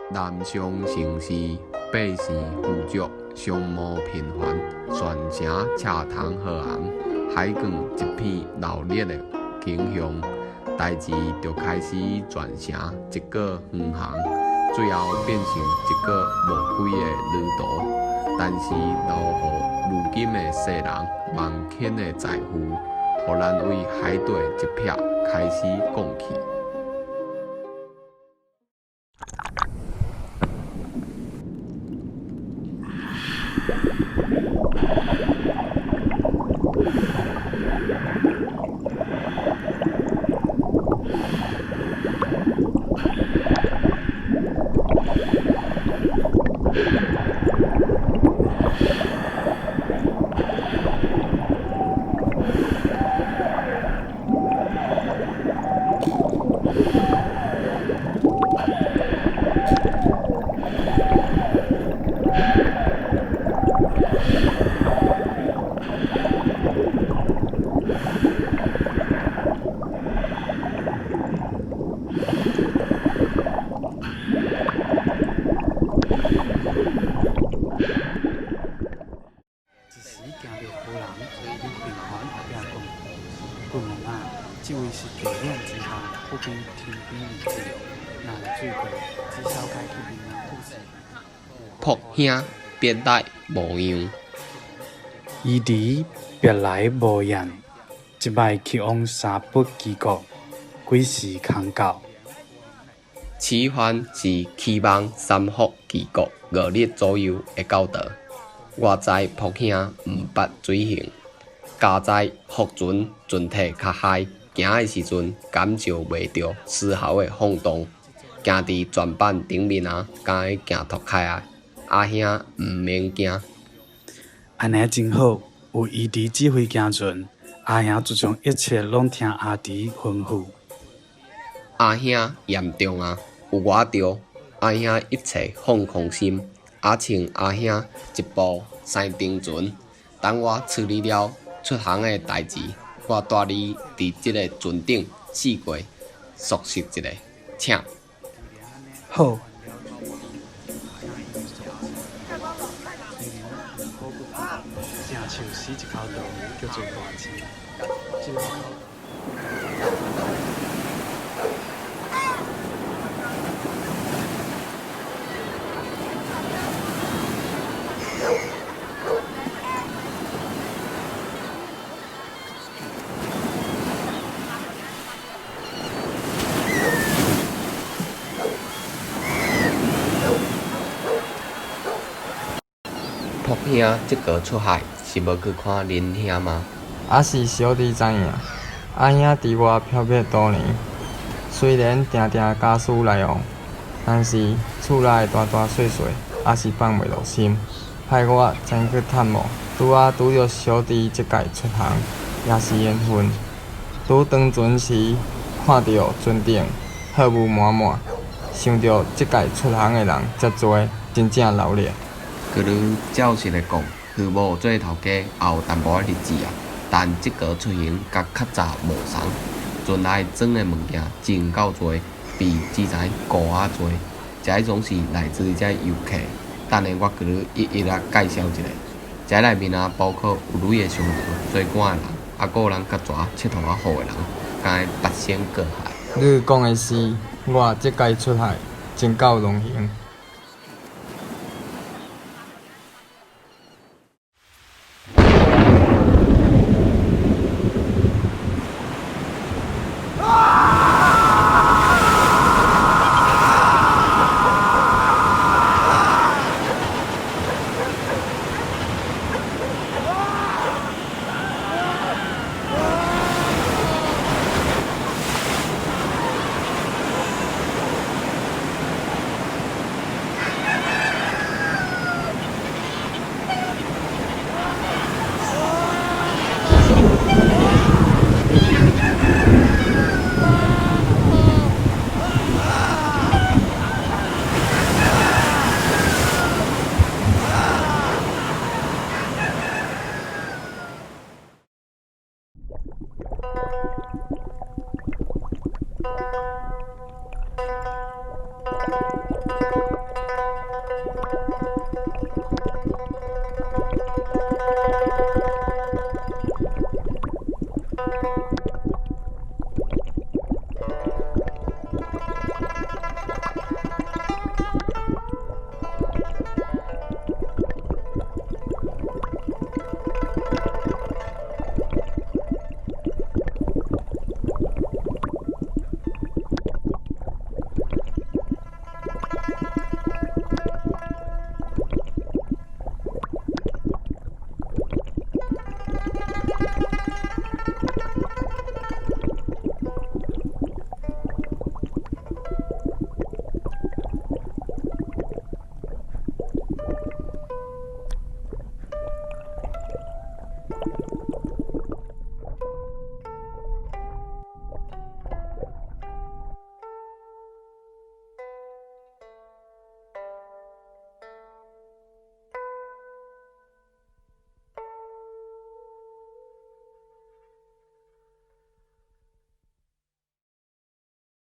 南上城市，北是富足，商务频繁，全城车窗浩瀚，海港一片闹热的景象，代志就开始转成一个远航，最后变成一个无归的旅途。但是留予如今的世人万千的财富，予咱为海底一瞥开始讲起。不能啊，这位是地量之下，不比天边而自由，难水过，至少该去面啊故事。仆兄别来无恙，伊伫别来无恙，一摆去往沙北基国，几时空到？此番是期望三福期国5日左右会到达。我知仆兄毋捌水行，加在福船船体较海，行的时阵感受袂到丝毫的晃动，行伫船板顶面啊，敢会行脱开来。阿兄毋免惊，安尼真好，有伊伫指挥行船，阿兄就将一切拢听阿弟吩咐。阿兄严重啊，有我着，阿兄一切放空心。阿请阿兄一步三丁船，等我处理了出航的代志，我带你伫即个船顶试过，熟悉一下，请。好。正像死一口道叫做大钱。仆兄即个出海是要去看恁兄吗？也是小弟知影，阿兄伫我漂泊多年，虽然定定家事来往，但是厝内大大小小，也是放袂落心，害我前去探望。拄着小弟即届出航，也是缘分。拄长船时，看到船顶货物满满，想到即届出航的人遮多，真正热烈。佮你照实来讲，去某做头家也有淡薄仔日子啊。但即个出行甲较早无同，船内装的物件真够多，比之前高啊多。这迄种是来自这游客，等下我佮你一一啊介绍一下。这内面啊包括有钱的商人、做官的人，啊，还有人较蛇佚佗啊好的人，敢会八仙过海。你讲的是，我即届出海真够荣幸。